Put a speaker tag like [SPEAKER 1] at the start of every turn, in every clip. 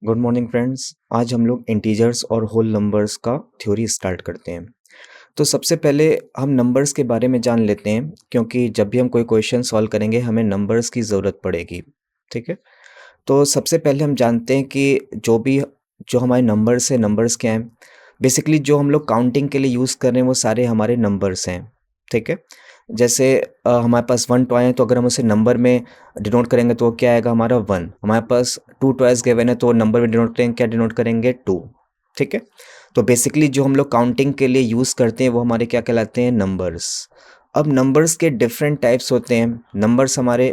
[SPEAKER 1] Good morning friends. आज हम लोग इंटीजर्स और होल नंबर्स का थ्योरी स्टार्ट करते हैं। तो सबसे पहले हम नंबर्स के बारे में जान लेते हैं, क्योंकि जब भी हम कोई क्वेश्चन सॉल्व करेंगे हमें नंबर्स की ज़रूरत पड़ेगी। ठीक है। तो सबसे पहले हम जानते हैं कि जो हमारे नंबर्स हैं, नंबर्स क्या हैं। बेसिकली जो हम लोग काउंटिंग के लिए यूज़ कर रहे हैं वो सारे हमारे नंबर्स हैं। ठीक है। जैसे हमारे पास 1 टॉय है, तो अगर हम उसे नंबर में डिनोट करेंगे तो वो क्या आएगा, हमारा 1। हमारे पास 2 टॉयज़ गिवन है, तो नंबर में डिनोट करेंगे, क्या डिनोट करेंगे, 2। ठीक है। तो बेसिकली जो हम लोग काउंटिंग के लिए यूज़ करते हैं वो हमारे क्या कहलाते हैं, नंबर्स। अब नंबर्स के डिफरेंट टाइप्स होते हैं। नंबर्स हमारे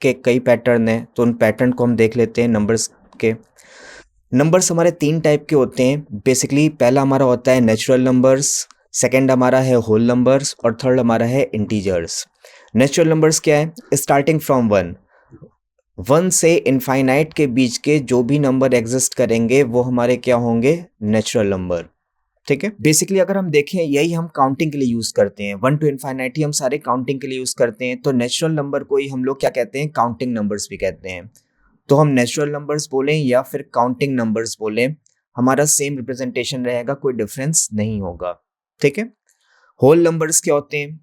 [SPEAKER 1] के कई पैटर्न हैं, तो उन पैटर्न को हम देख लेते हैं नंबर्स के। नंबर्स हमारे 3 टाइप के होते हैं। बेसिकली पहला हमारा होता है नेचुरल नंबर्स, सेकंड हमारा है होल नंबर्स और थर्ड हमारा है इंटीजर्स। नेचुरल नंबर्स क्या है, स्टार्टिंग फ्रॉम 1 से इनफाइनाइट के बीच के जो भी नंबर एग्जिस्ट करेंगे वो हमारे क्या होंगे, नेचुरल नंबर। ठीक है। बेसिकली अगर हम देखें, यही हम काउंटिंग के लिए यूज करते हैं। 1 टू इनफाइनाइट ही हम सारे काउंटिंग के लिए यूज करते हैं। तो नेचुरल नंबर को ही हम लोग क्या कहते हैं, काउंटिंग नंबर्स भी कहते हैं। तो हम नेचुरल नंबर्स बोलें या फिर काउंटिंग नंबर्स बोलें, हमारा सेम रिप्रेजेंटेशन रहेगा, कोई डिफरेंस नहीं होगा। ठीक है। होल नंबर्स क्या होते हैं,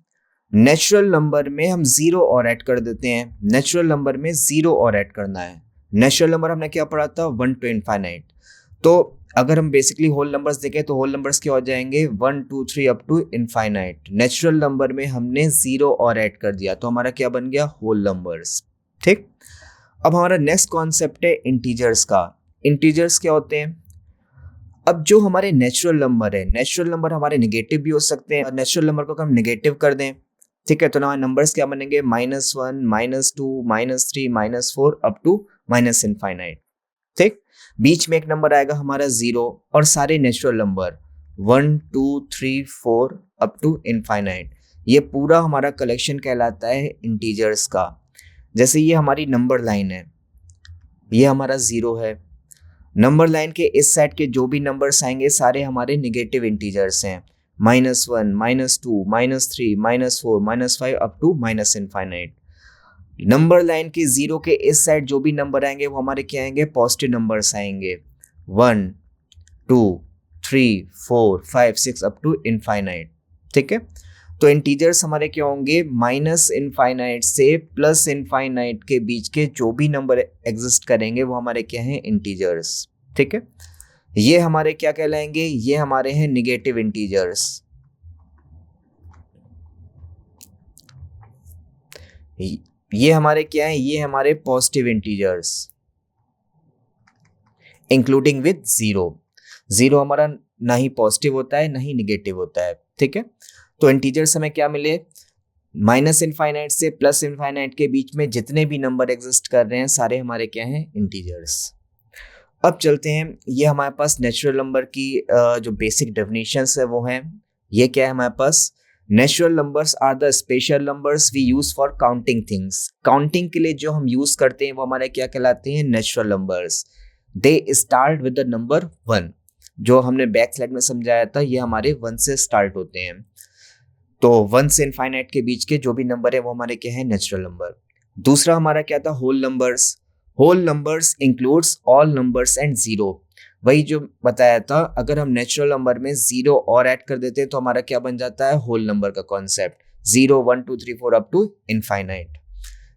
[SPEAKER 1] नेचुरल नंबर में हम जीरो और ऐड कर देते हैं। नेचुरल नंबर में जीरो और ऐड करना है। नेचुरल नंबर हमने क्या पढ़ा था, 1 टू इनफाइनाइट। तो अगर हम बेसिकली होल नंबर्स देखें तो होल नंबर्स क्या हो जाएंगे, 1 2 3 up to infinite. Natural number में हमने जीरो और ऐड कर दिया, तो हमारा क्या बन गया, होल नंबर्स। ठीक। अब हमारा नेक्स्ट कॉन्सेप्ट है इंटीजर्स का। इंटीजर्स क्या होते हैं, अब जो हमारे नेचुरल नंबर है, नेचुरल नंबर हमारे नेगेटिव भी हो सकते हैं। नेचुरल नंबर को अगर हम नेगेटिव कर दें, ठीक है, तो हमारे नंबर्स क्या बनेंगे, -1 -2 -3 -4 अप टू माइनस इनफाइनाइट। ठीक। बीच में एक नंबर आएगा हमारा जीरो, और सारे natural number 1 2 3 4 up to infinite, ये पूरा हमारा कलेक्शन कहलाता है इंटीजर्स का। जैसे ये हमारी नंबर लाइन है, ये हमारा जीरो है। नंबर लाइन के इस साइड के जो भी नंबर्स आएंगे सारे हमारे निगेटिव इंटीजर्स हैं, -1 -2 -3 -4 -5 up to minus infinite. Number line के जीरो के इस साइड जो भी नंबर आएंगे वो हमारे क्या आएंगे, पॉजिटिव नंबर्स आएंगे, 1 2 3 4 5 6 अप टू इनफाइनाइट। ठीक है। तो इंटीजर्स हमारे क्या होंगे, माइनस इनफाइनाइट से प्लस इनफाइनाइट के बीच के जो भी नंबर एग्जिस्ट करेंगे वो हमारे क्या हैं, इंटीजर्स। ठीक है। ये हमारे क्या कहलाएंगे, ये हमारे हैं निगेटिव इंटीजर्स। ये हमारे क्या है, ये हमारे positive integers, including with zero. Zero हमारा ना ही पॉजिटिव होता है ना ही निगेटिव होता है। ठीक है। तो इंटीजर्स हमें क्या मिले, माइनस इनफाइनाइट से प्लस इनफाइनाइट के बीच में जितने भी नंबर एग्जिस्ट कर रहे हैं सारे हमारे क्या हैं, इंटीजर्स। अब चलते हैं, ये हमारे पास नेचुरल नंबर की जो बेसिक डेफिनेशंस है वो हैं। ये क्या है हमारे पास, natural numbers are the special numbers we use for counting things. Counting के लिए जो हम यूज करते हैं वो हमारे क्या कहलाते हैं, natural numbers. They start with the number 1। जो हमने बैक स्लाइड में समझाया था, ये हमारे 1 से स्टार्ट होते हैं। तो 1 से इनफाइनाइट के बीच के जो भी नंबर है वो हमारे क्या है, नेचुरल नंबर। दूसरा हमारा क्या था, whole numbers. Whole numbers includes all numbers and zero. वही जो बताया था, अगर हम नेचुरल नंबर में जीरो और ऐड कर देते हैं तो हमारा क्या बन जाता है, होल नंबर का कॉन्सेप्ट, 0 1 2 3 4 अप टू इनफाइनाइट।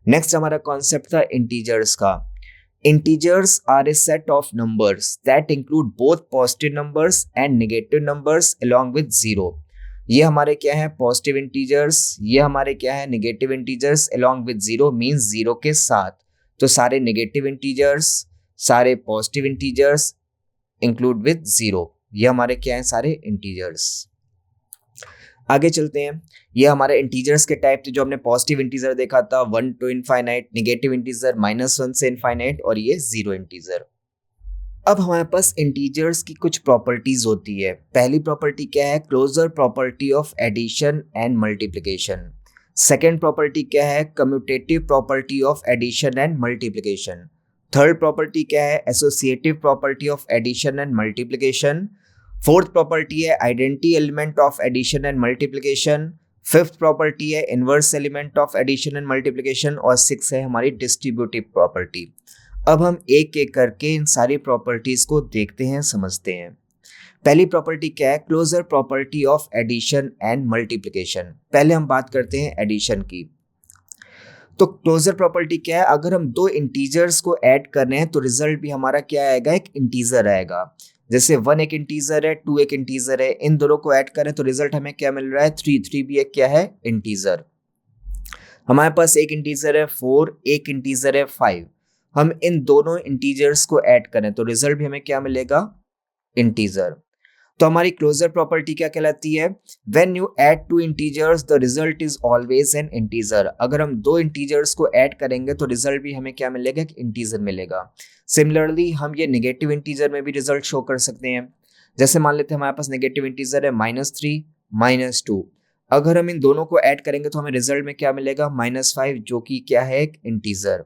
[SPEAKER 1] नेक्स्ट हमारा कॉन्सेप्ट था इंटीजर्स का। Integers are a set of numbers that include both positive numbers and negative numbers along with zero. ये हमारे क्या है, पॉजिटिव इंटीजर्स, ये हमारे क्या है, negative integers along with zero, means zero के साथ। तो सारे नेगेटिव इंटीजर्स, सारे positive integers include with zero, ये हमारे क्या है, सारे इंटीजर्स। आगे चलते हैं, ये हमारे इंटीजर्स के टाइप थे। जो हमने पॉजिटिव इंटीजर देखा था 1 टू इनफाइनाइट, नेगेटिव इंटीजर -1 से इनफाइनाइट, और ये जीरो इंटीजर। अब हमारे पास इंटीजर्स की कुछ प्रॉपर्टीज होती है। पहली प्रॉपर्टी क्या है, closure property of addition and multiplication. Second property क्या है, commutative property of addition and multiplication. Third property क्या है, associative property of addition and multiplication. Fourth property है identity element of addition and multiplication. Fifth property है inverse element of addition and multiplication. और six है हमारी distributive property. अब हम एक एक करके इन सारी प्रॉपर्टीज को देखते हैं, समझते हैं। पहली प्रॉपर्टी क्या है? Closure property of addition and multiplication. पहले हम बात करते हैं एडिशन की। तो क्लोजर प्रॉपर्टी क्या है? अगर हम दो इंटीजर्स को ऐड कर रहे हैं तो रिजल्ट भी हमारा क्या आएगा? एक इंटीजर आएगा। जैसे 1 एक इंटीजर है, 2 एक इंटीजर है, इन दोनों को ऐड करें तो रिजल्ट हमें क्या मिल रहा है? 3 भी एक क्या है? इंटीजर। हमारे पास एक इंटीजर है 4, एक इंटीजर है 5। हम इन दोनों इंटीजर्स को ऐड करें तो रिजल्ट भी हमें क्या मिलेगा? इंटीजर। तो हमारी क्लोजर प्रॉपर्टी क्या कहलाती है? When you add two integers the result is always an integer. अगर हम दो इंटीजर्स को ऐड करेंगे तो रिजल्ट भी हमें क्या मिलेगा? एक इंटीजर मिलेगा। सिमिलरली हम ये नेगेटिव इंटीजर में भी रिजल्ट शो कर सकते हैं। जैसे मान लेते हैं हमारे पास नेगेटिव इंटीजर है -3, -2। अगर हम इन दोनों को ऐड करेंगे तो हमें रिजल्ट में क्या मिलेगा? -5, जो कि क्या है? एक इंटीजर।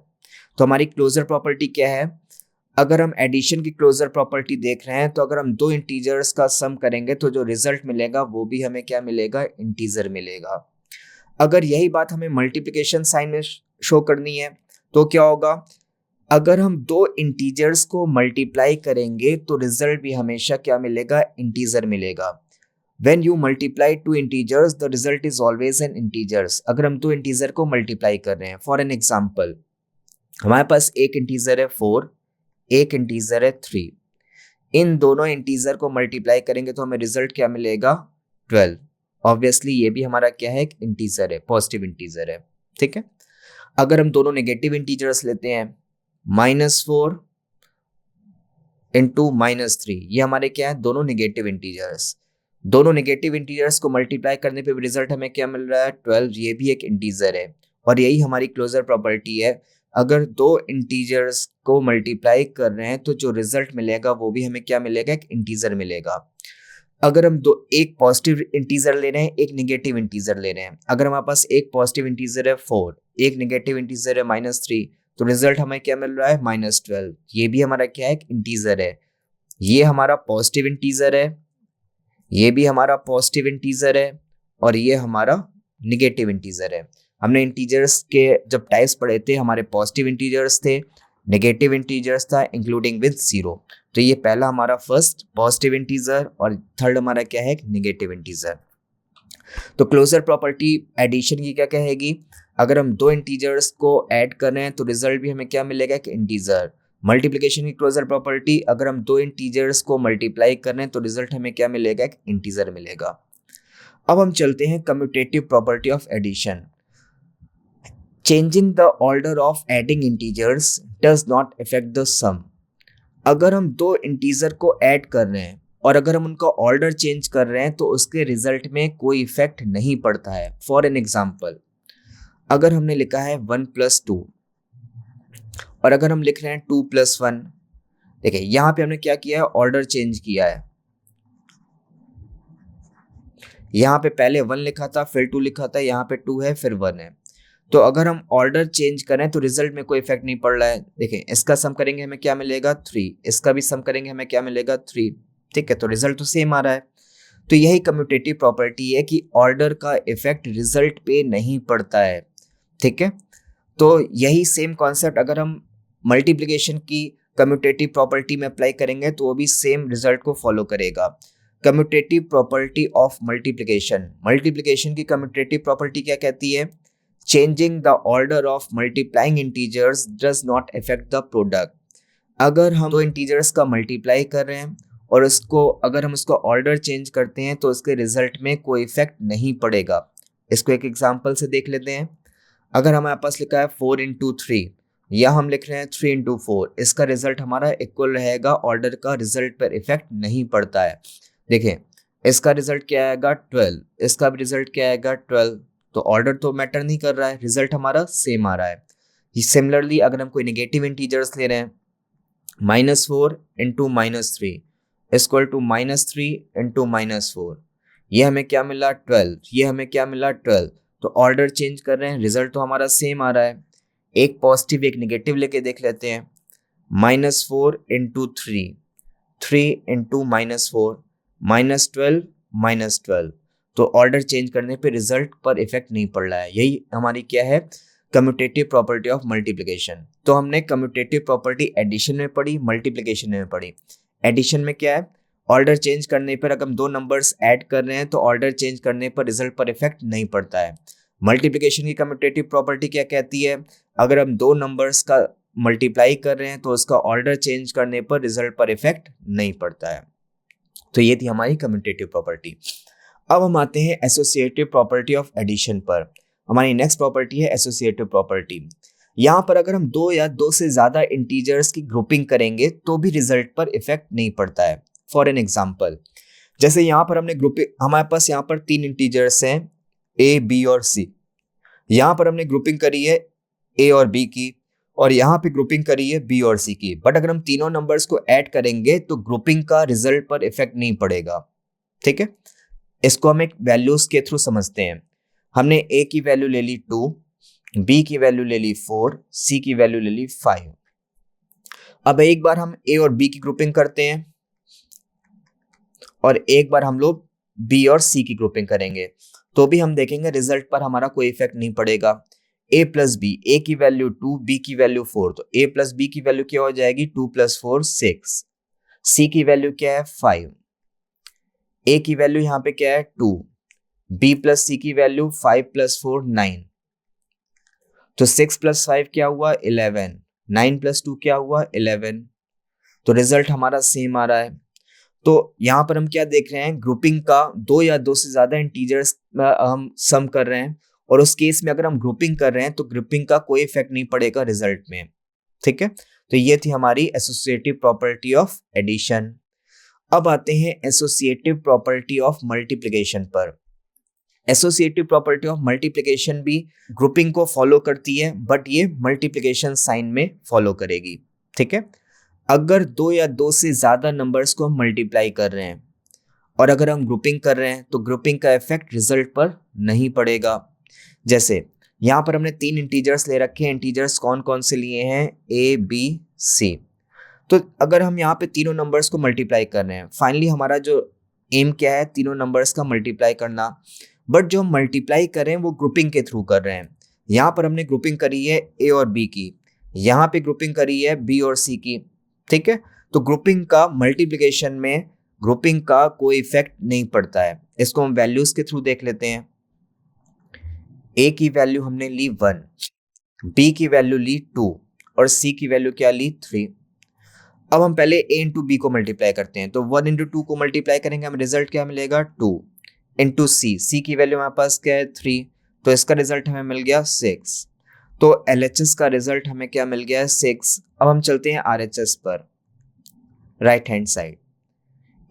[SPEAKER 1] तो हमारी क्लोजर प्रॉपर्टी क्या है? अगर हम एडिशन की क्लोजर प्रॉपर्टी देख रहे हैं तो अगर हम दो इंटीजर्स का सम करेंगे तो जो रिजल्ट मिलेगा वो भी हमें क्या मिलेगा? इंटीजर मिलेगा। अगर यही बात हमें मल्टीप्लिकेशन साइन में शो करनी है तो क्या होगा? अगर हम दो इंटीजर्स को मल्टीप्लाई करेंगे तो रिजल्ट भी हमेशा क्या मिलेगा? इंटीजर मिलेगा। When you multiply two integers, the result is always an integers। अगर हम दो इंटीजर को मल्टीप्लाई कर रहे हैं, फॉर एन एग्जाम्पल हमारे पास एक इंटीजर है 4, एक इंटीजर है 3। इन दोनों इंटीजर को मल्टीप्लाई करेंगे तो हमें रिजल्ट क्या मिलेगा? 12। ऑब्वियसली ये भी हमारा क्या है? एक इंटीजर है, पॉजिटिव इंटीजर है। ठीक है। अगर हम दोनों नेगेटिव इंटीजर्स लेते हैं, -4 इंटू -3, ये हमारे क्या है? दोनों नेगेटिव इंटीजर्स। दोनों नेगेटिव इंटीजर्स को मल्टीप्लाई करने पे रिजल्ट हमें क्या मिल रहा है? 12। ये भी एक इंटीजर है और यही हमारी क्लोजर प्रॉपर्टी है। अगर दो इंटीजर्स को मल्टीप्लाई कर रहे हैं तो जो रिजल्ट मिलेगा वो भी हमें क्या मिलेगा? एक इंटीजर मिलेगा। अगर हम एक पॉजिटिव इंटीजर ले रहे हैं, एक नेगेटिव इंटीजर ले रहे हैं, अगर हमारे पास एक पॉजिटिव इंटीजर है 4, एक नेगेटिव इंटीजर है -3, तो रिजल्ट हमें क्या मिल रहा है? -12। ये भी हमारा क्या है? एक इंटीजर है। ये हमारा पॉजिटिव इंटीजर है, ये भी हमारा पॉजिटिव इंटीजर है और ये हमारा निगेटिव इंटीजर है। हमने इंटीजर्स के जब टाइप्स पढ़े थे, हमारे पॉजिटिव इंटीजर्स थे, नेगेटिव इंटीजर्स था इंक्लूडिंग विद 0। तो ये पहला हमारा फर्स्ट पॉजिटिव इंटीजर और थर्ड हमारा क्या है? Negative integer. तो क्लोजर प्रॉपर्टी एडिशन की क्या कहेगी? अगर हम दो इंटीजर्स को ऐड कर रहे हैं तो रिजल्ट भी हमें क्या मिलेगा? एक इंटीजर। मल्टीप्लिकेशन की क्लोजर प्रॉपर्टी, अगर हम दो इंटीजर्स को मल्टीप्लाई कर रहे हैं तो रिजल्ट हमें क्या मिलेगा? एक इंटीजर मिलेगा। अब हम चलते हैं commutative property of addition. Changing the order of adding integers does not affect the sum. अगर हम दो इंटीजर को ऐड कर रहे हैं और अगर हम उनका ऑर्डर चेंज कर रहे हैं तो उसके रिजल्ट में कोई इफेक्ट नहीं पड़ता है। फॉर एन एग्जाम्पल, अगर हमने लिखा है 1 + 2 और अगर हम लिख रहे हैं 2 + 1, देखिए यहां पे हमने क्या किया है? ऑर्डर चेंज किया है। यहाँ पे पहले 1 लिखा था, फिर 2 लिखा था, यहाँ पे 2 है, फिर 1 है। तो अगर हम ऑर्डर चेंज करें तो रिजल्ट में कोई इफेक्ट नहीं पड़ रहा है। देखें, इसका सम करेंगे हमें क्या मिलेगा? 3। इसका भी सम करेंगे हमें क्या मिलेगा? 3। ठीक है, तो रिजल्ट तो सेम आ रहा है। तो यही कम्यूटेटिव प्रॉपर्टी है कि ऑर्डर का इफेक्ट रिजल्ट पे नहीं पड़ता है। ठीक है, तो यही सेम कॉन्सेप्ट अगर हम मल्टीप्लिकेशन की कम्यूटेटिव प्रॉपर्टी में अप्लाई करेंगे तो वो भी सेम रिजल्ट को फॉलो करेगा। Commutative property of multiplication. Multiplication की कम्यूटेटिव प्रॉपर्टी क्या कहती है? Changing the order of multiplying integers does not affect the product. अगर हम दो इंटीजर्स का मल्टीप्लाई कर रहे हैं और अगर हम उसका ऑर्डर चेंज करते हैं तो उसके रिजल्ट में कोई इफेक्ट नहीं पड़ेगा। इसको एक एग्जाम्पल से देख लेते हैं। अगर हमारे पास लिखा है 4 × 3 या हम लिख रहे हैं 3 × 4, इसका रिजल्ट हमारा इक्वल रहेगा, ऑर्डर का रिजल्ट पर इफेक्ट नहीं पड़ता है। देखें, इसका रिजल्ट क्या आएगा? 12। इसका भी रिजल्ट क्या आएगा? 12। तो ऑर्डर तो मैटर नहीं कर रहा है, रिजल्ट हमारा सेम आ रहा है। सिमिलरली अगर हम कोई नेगेटिव इंटीजर्स ले रहे हैं, -4 × -3 इक्वल टू -3 × -4, ये हमें क्या मिला? 12। ये हमें क्या मिला? 12। तो ऑर्डर चेंज कर रहे हैं, रिजल्ट तो हमारा सेम आ रहा है। एक पॉजिटिव एक नेगेटिव लेके देख लेते हैं। -4 × 3, 3 × -4, -12, -12। तो ऑर्डर चेंज करने पे रिजल्ट पर इफेक्ट नहीं पड़ रहा है। यही हमारी क्या है? Commutative property of multiplication. तो हमने कम्यूटेटिव प्रॉपर्टी एडिशन में पढ़ी, मल्टीप्लिकेशन में पढ़ी। एडिशन में क्या है, ऑर्डर चेंज करने पर अगर हम दो नंबर्स ऐड कर रहे हैं तो ऑर्डर चेंज करने पर रिजल्ट पर इफेक्ट नहीं पड़ता है। मल्टीप्लिकेशन की कम्यूटेटिव प्रॉपर्टी क्या कहती है, अगर हम दो नंबर्स का मल्टीप्लाई कर रहे हैं तो उसका ऑर्डर चेंज करने पर रिजल्ट पर इफेक्ट नहीं पड़ता है। तो ये थी हमारी कम्यूटेटिव प्रॉपर्टी। अब हम आते हैं एसोसिएटिव प्रॉपर्टी ऑफ एडिशन पर। हमारी नेक्स्ट प्रॉपर्टी है एसोसिएटिव प्रॉपर्टी। यहाँ पर अगर हम दो या दो से ज्यादा इंटीजर्स की ग्रुपिंग करेंगे तो भी रिजल्ट पर इफेक्ट नहीं पड़ता है। फॉर एन एग्जाम्पल, जैसे यहाँ पर हमने ग्रुपिंग, हमारे पास यहाँ पर तीन इंटीजर्स हैं ए, बी और सी। यहाँ पर हमने ग्रुपिंग करी है ए और बी की, और यहाँ पे ग्रुपिंग करी है बी और सी की। बट अगर हम तीनों नंबर्स को ऐड करेंगे तो ग्रुपिंग का रिजल्ट पर इफेक्ट नहीं पड़ेगा। ठीक है, इसको हम एक वैल्यूज के थ्रू समझते हैं। हमने ए की वैल्यू ले ली 2, बी की वैल्यू ले ली 4, सी की वैल्यू ले ली 5। अब एक बार हम ए और बी की ग्रुपिंग करते हैं और एक बार हम लोग बी और सी की ग्रुपिंग करेंगे, तो भी हम देखेंगे रिजल्ट पर हमारा कोई इफेक्ट नहीं पड़ेगा। ए प्लस बी, ए की वैल्यू 2, बी की वैल्यू 4, तो ए प्लस बी की वैल्यू क्या हो जाएगी, 2 + 4 6। सी की वैल्यू क्या है 5, ए की वैल्यू यहाँ पे क्या है 2, बी प्लस सी की वैल्यू 5 + 4 9, तो 6 + 5 क्या हुआ 11, 9 + 2 क्या हुआ 11। तो रिजल्ट हमारा सेम आ रहा है। तो यहाँ पर हम क्या देख रहे हैं, ग्रुपिंग का दो या दो से ज्यादा इंटीजर्स हम सम कर रहे हैं, और उस केस में अगर हम ग्रुपिंग कर रहे हैं तो ग्रुपिंग का कोई इफेक्ट नहीं पड़ेगा रिजल्ट में। ठीक है, तो ये थी हमारी एसोसिएटिव प्रॉपर्टी ऑफ एडिशन। अब आते हैं एसोसिएटिव प्रॉपर्टी ऑफ मल्टीप्लिकेशन पर। एसोसिएटिव प्रॉपर्टी ऑफ मल्टीप्लिकेशन भी ग्रुपिंग को फॉलो करती है, बट ये मल्टीप्लिकेशन साइन में फॉलो करेगी। ठीक है, अगर दो या दो से ज्यादा नंबर्स को हम मल्टीप्लाई कर रहे हैं और अगर हम ग्रुपिंग कर रहे हैं तो ग्रुपिंग का इफेक्ट रिजल्ट पर नहीं पड़ेगा। जैसे यहाँ पर हमने तीन इंटीजर्स ले रखे हैं। इंटीजर्स कौन कौन से लिए हैं, ए, बी, सी। तो अगर हम यहाँ पे तीनों नंबर्स को मल्टीप्लाई कर रहे हैं, फाइनली हमारा जो एम क्या है, तीनों नंबर्स का मल्टीप्लाई करना। बट जो हम मल्टीप्लाई कर रहे हैं वो ग्रुपिंग के थ्रू कर रहे हैं। यहाँ पर हमने ग्रुपिंग करी है ए और बी की, यहाँ पे ग्रुपिंग करी है बी और सी की। ठीक है, तो ग्रुपिंग का मल्टीप्लिकेशन में ग्रुपिंग का कोई इफेक्ट नहीं पड़ता है। इसको हम वैल्यूज के थ्रू देख लेते हैं। ए की वैल्यू हमने ली 1, बी की वैल्यू ली 2 और सी की वैल्यू क्या ली 3। अब हम पहले ए इंटू बी को मल्टीप्लाई करते हैं, तो 1 × 2 को मल्टीप्लाई करेंगे, हमें रिजल्ट क्या मिलेगा 2 इंटू सी। सी की वैल्यू हमारे पास क्या है 3, तो इसका रिजल्ट हमें मिल गया 6। तो LHS का रिजल्ट हमें क्या मिल गया है 6। अब हम चलते हैं RHS पर, राइट हैंड साइड।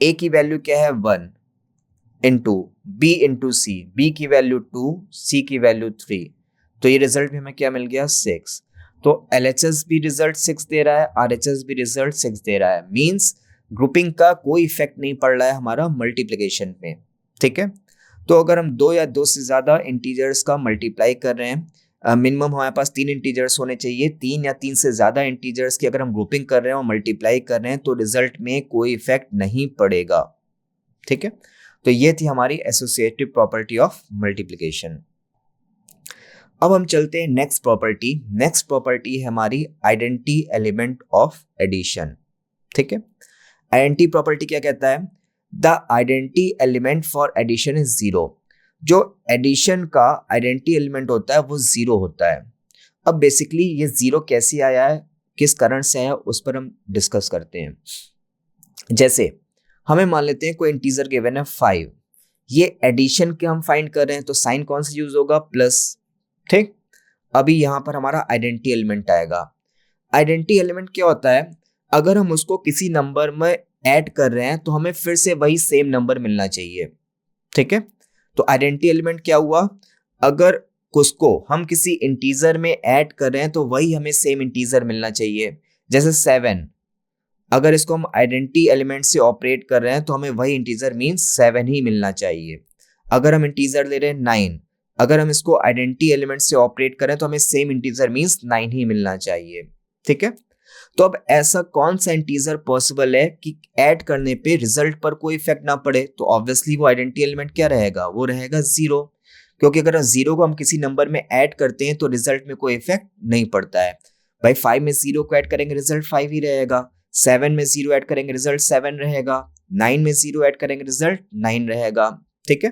[SPEAKER 1] ए की वैल्यू क्या है 1 इंटू बी इंटू सी, बी की वैल्यू 2, सी की वैल्यू 3, तो ये रिजल्ट भी हमें क्या मिल गया 6। तो LHS भी रिजल्ट 6 दे रहा है, RHS भी रिजल्ट 6 दे रहा है। मींस ग्रुपिंग का कोई इफेक्ट नहीं पड़ रहा है हमारा मल्टीप्लिकेशन में। ठीक है, तो अगर हम दो या दो से ज्यादा इंटीजर्स का मल्टीप्लाई कर रहे हैं, मिनिमम हमारे पास 3 इंटीजर्स होने चाहिए। 3 या 3 से ज्यादा इंटीजर्स की अगर हम ग्रुपिंग कर रहे हैं और मल्टीप्लाई कर रहे हैं तो रिजल्ट में कोई इफेक्ट नहीं पड़ेगा। ठीक है, तो ये थी हमारी एसोसिएटिव प्रॉपर्टी ऑफ मल्टीप्लिकेशन। अब हम चलते हैं नेक्स्ट प्रॉपर्टी। नेक्स्ट प्रॉपर्टी है हमारी आइडेंटिटी एलिमेंट ऑफ एडिशन। ठीक है, आइडेंटिटी प्रॉपर्टी क्या कहता है, the identity element for addition is 0। जो एडिशन का आइडेंटिटी एलिमेंट होता है वो 0 होता है। अब बेसिकली ये 0 कैसे आया है, किस कारण से आया, उस पर हम डिस्कस करते हैं। जैसे हमें मान लेते हैं कोई इंटीजर गिवन है 5, ये एडिशन के हम फाइंड कर रहे हैं, तो साइन कौन सा यूज होगा, प्लस। ठीक, अभी यहाँ पर हमारा आइडेंटिटी एलिमेंट आएगा। आइडेंटिटी एलिमेंट क्या होता है, अगर हम उसको किसी नंबर में ऐड कर रहे हैं तो हमें फिर से वही सेम नंबर मिलना चाहिए। ठीक है, तो आइडेंटिटी एलिमेंट क्या हुआ, अगर उसको हम किसी इंटीजर में ऐड कर रहे हैं तो वही हमें सेम इंटीजर मिलना चाहिए। जैसे 7, अगर इसको हम आइडेंटिटी एलिमेंट से ऑपरेट कर रहे हैं तो हमें वही इंटीजर मींस 7 ही मिलना चाहिए। अगर हम इंटीजर ले रहे हैं 9, अगर हम इसको आइडेंटिटी एलिमेंट से ऑपरेट करें तो हमें सेम इंटीजर मींस 9 ही मिलना चाहिए। ठीक है, तो अब ऐसा कौन सा इंटीजर पॉसिबल है कि ऐड करने पे रिजल्ट पर कोई इफेक्ट ना पड़े, तो ऑब्वियसली वो आइडेंटिटी एलिमेंट क्या रहेगा, वो रहेगा 0। क्योंकि अगर जीरो को हम किसी नंबर में ऐड करते हैं तो रिजल्ट में कोई इफेक्ट नहीं पड़ता है। भाई 5 में जीरो को ऐड करेंगे रिजल्ट 5 ही रहेगा, 7 में जीरो ऐड करेंगे रिजल्ट 7 रहेगा, 9 में जीरो ऐड करेंगे रिजल्ट 9 रहेगा। ठीक है,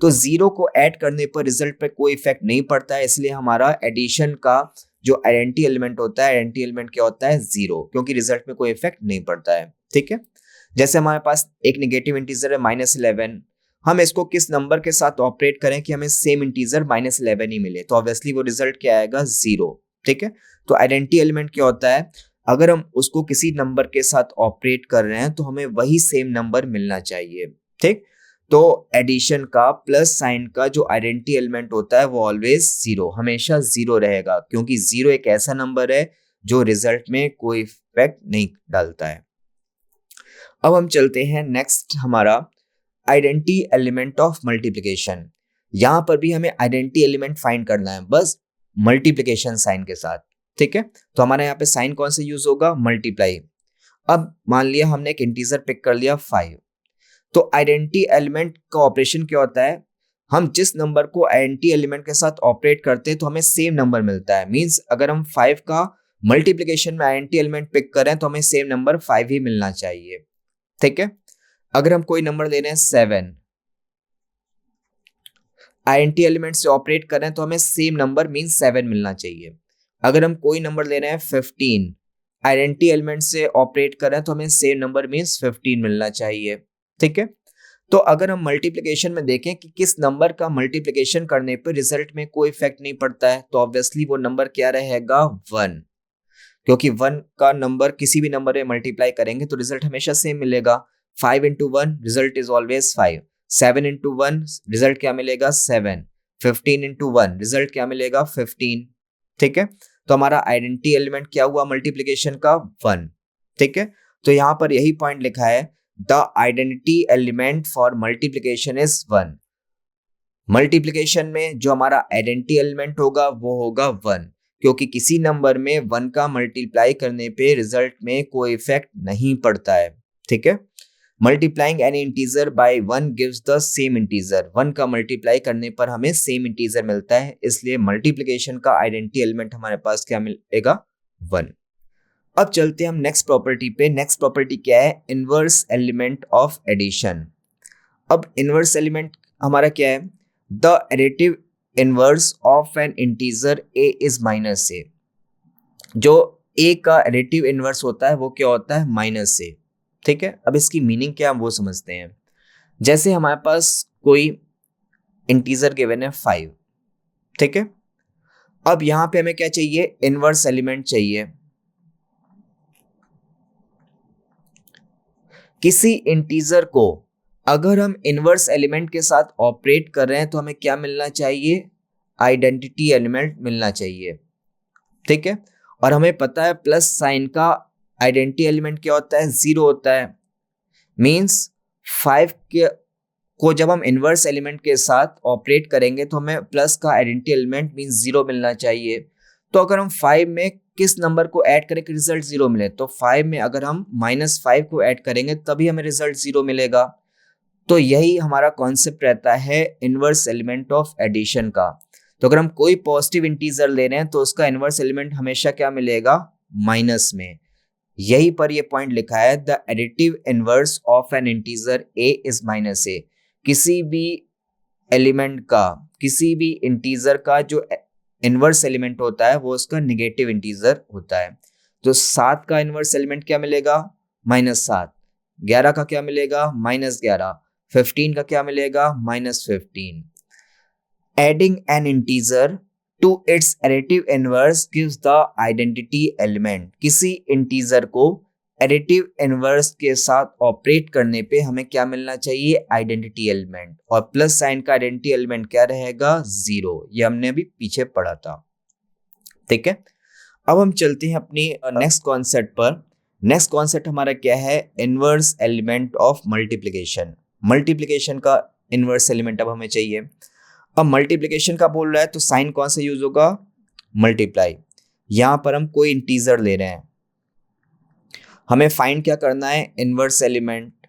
[SPEAKER 1] तो जीरो को ऐड करने पर रिजल्ट पे कोई इफेक्ट नहीं पड़ता है, इसलिए हमारा एडिशन का जो आइडेंटिटी एलिमेंट होता है, आइडेंटिटी एलिमेंट क्या होता है, जीरो, क्योंकि रिजल्ट में कोई इफेक्ट नहीं पड़ता है। ठीक है, जैसे हमारे पास एक नेगेटिव इंटीजर है -11, हम इसको किस नंबर के साथ ऑपरेट करें कि हमें सेम इंटीजर -11 ही मिले, तो ऑब्वियसली वो रिजल्ट क्या आएगा, जीरो। ठीक है, तो आइडेंटिटी एलिमेंट क्या होता है, अगर हम उसको किसी नंबर के साथ ऑपरेट कर रहे हैं तो हमें वही सेम नंबर मिलना चाहिए। ठीक, तो एडिशन का प्लस साइन का जो आइडेंटिटी एलिमेंट होता है वो ऑलवेज जीरो, हमेशा जीरो रहेगा, क्योंकि जीरो एक ऐसा नंबर है जो रिजल्ट में कोई इफेक्ट नहीं डालता है। अब हम चलते हैं नेक्स्ट, हमारा आइडेंटिटी एलिमेंट ऑफ मल्टीप्लिकेशन। यहां पर भी हमें आइडेंटिटी एलिमेंट फाइंड करना है, बस मल्टीप्लिकेशन साइन के साथ। ठीक है, तो हमारे यहाँ पे साइन कौन से यूज होगा, मल्टीप्लाई। अब मान लिया हमने एक इंटीजर पिक कर लिया 5, तो आइडेंटिटी एलिमेंट का ऑपरेशन क्या होता है, हम जिस नंबर को आइडेंटिटी एलिमेंट के साथ ऑपरेट करते हैं तो हमें सेम नंबर मिलता है। मींस अगर हम 5 का मल्टीप्लिकेशन में आइडेंटिटी एलिमेंट पिक करें तो हमें सेम नंबर 5 ही मिलना चाहिए। ठीक है, अगर हम कोई नंबर ले रहे हैं 7, आइडेंटिटी एलिमेंट से ऑपरेट करें तो हमें सेम नंबर मींस 7 मिलना चाहिए। अगर हम कोई नंबर ले रहे हैं 15, आइडेंटिटी एलिमेंट से ऑपरेट करें तो हमें सेम नंबर मींस 15 मिलना चाहिए। ठीक है, तो अगर हम मल्टीप्लिकेशन में देखें कि किस नंबर का मल्टीप्लिकेशन करने पर रिजल्ट में कोई इफेक्ट नहीं पड़ता है, तो ऑब्वियसली वो नंबर क्या रहेगा, 1, क्योंकि 1 का नंबर किसी भी नंबर में मल्टीप्लाई करेंगे तो रिजल्ट हमेशा सेम मिलेगा। 5 into 1 result is always 5, 7 into 1 result क्या मिलेगा, 7, 15 इंटू 1 रिजल्ट क्या मिलेगा, 15। ठीक है, तो हमारा आइडेंटिटी एलिमेंट क्या हुआ मल्टीप्लिकेशन का, 1। ठीक है, तो यहां पर यही पॉइंट लिखा है, the identity element for multiplication is 1। Multiplication में जो हमारा आइडेंटिटी एलिमेंट होगा वो होगा 1, क्योंकि किसी नंबर में 1 का मल्टीप्लाई करने पे रिजल्ट में कोई इफेक्ट नहीं पड़ता है। ठीक है, multiplying N integer by 1 gives the same integer, 1 का मल्टीप्लाई करने पर हमें सेम इंटीजर मिलता है, इसलिए मल्टीप्लिकेशन का आइडेंटिटी एलिमेंट हमारे पास क्या मिलेगा, 1। अब चलते हैं हम नेक्स्ट प्रॉपर्टी पे। नेक्स्ट प्रॉपर्टी क्या है, इनवर्स एलिमेंट ऑफ एडिशन। अब इनवर्स एलिमेंट हमारा क्या है, the additive inverse of N integer a is -a। जो a का एडिटिव इनवर्स होता है वो क्या होता है, -a। ठीक है, अब इसकी मीनिंग क्या है वो समझते हैं। जैसे हमारे पास कोई इंटीजर गिवन है 5, ठीक है, अब यहां पे हमें क्या चाहिए, इनवर्स एलिमेंट चाहिए। किसी इंटीजर को अगर हम इनवर्स एलिमेंट के साथ ऑपरेट कर रहे हैं तो हमें क्या मिलना चाहिए, आइडेंटिटी एलिमेंट मिलना चाहिए। ठीक है, और हमें पता है प्लस साइन का आइडेंटिटी एलिमेंट क्या होता है, 0 होता है। मींस 5 के को जब हम इनवर्स एलिमेंट के साथ ऑपरेट करेंगे तो हमें प्लस का आइडेंटिटी एलिमेंट मींस 0 मिलना चाहिए। तो अगर हम 5 में किस नंबर को ऐड करें कि रिजल्ट 0 मिले, तो 5 में अगर हम -5 को ऐड करेंगे तभी हमें रिजल्ट 0 मिलेगा। तो यही हमारा कॉन्सेप्ट रहता है इनवर्स एलिमेंट ऑफ एडिशन का। तो अगर हम कोई पॉजिटिव इंटीजर ले रहे हैं तो उसका इनवर्स एलिमेंट हमेशा क्या मिलेगा, माइनस में। यही पर ये पॉइंट लिखा है, the additive inverse of N integer a is -a। किसी भी एलिमेंट का, किसी भी इंटीजर का जो इनवर्स एलिमेंट होता है वो उसका निगेटिव इंटीजर होता है। तो 7 का इनवर्स एलिमेंट क्या मिलेगा, -7। 11 का क्या मिलेगा, -11। 15 का क्या मिलेगा, -15। Adding an integer to its additive inverse gives the identity element। किसी इंटीजर को एडिटिव इनवर्स के साथ ऑपरेट करने पे हमें क्या मिलना चाहिए, आइडेंटिटी एलिमेंट, और प्लस साइन का आइडेंटिटी एलिमेंट क्या रहेगा, 0। ये हमने अभी पीछे पढ़ा था। ठीक है, अब हम चलते हैं अपनी नेक्स्ट कॉन्सेप्ट पर। नेक्स्ट कॉन्सेप्ट हमारा क्या है, inverse element of multiplication. Multiplication का इनवर्स एलिमेंट अब हमें चाहिए। अब मल्टीप्लिकेशन का बोल रहा है तो साइन कौन सा यूज होगा, मल्टीप्लाई। यहां पर हम कोई इंटीजर ले रहे हैं, हमें फाइंड क्या करना है, इनवर्स एलिमेंट।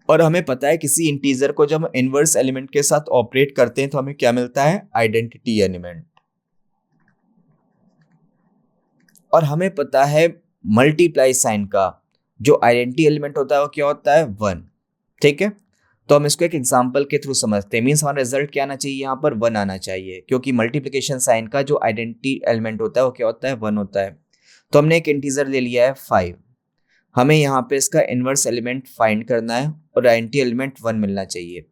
[SPEAKER 1] और हमें पता है किसी इंटीजर को जब हम इनवर्स एलिमेंट के साथ ऑपरेट करते हैं तो हमें क्या मिलता है, आइडेंटिटी एलिमेंट। और हमें पता है मल्टीप्लाई साइन का जो आइडेंटिटी एलिमेंट होता है वो क्या होता है, 1। ठीक है, तो हम इसको एक एग्जांपल के थ्रू समझते हैं। मींस हमारा रिजल्ट क्या आना चाहिए, यहाँ पर 1 आना चाहिए, क्योंकि मल्टीप्लिकेशन साइन का जो आइडेंटिटी एलिमेंट होता है वो क्या होता है, 1 होता है। तो हमने एक इंटीजर ले लिया है 5, हमें यहाँ पे इसका इनवर्स एलिमेंट फाइंड करना है और आइडेंटिटी एलिमेंट 1 मिलना चाहिए।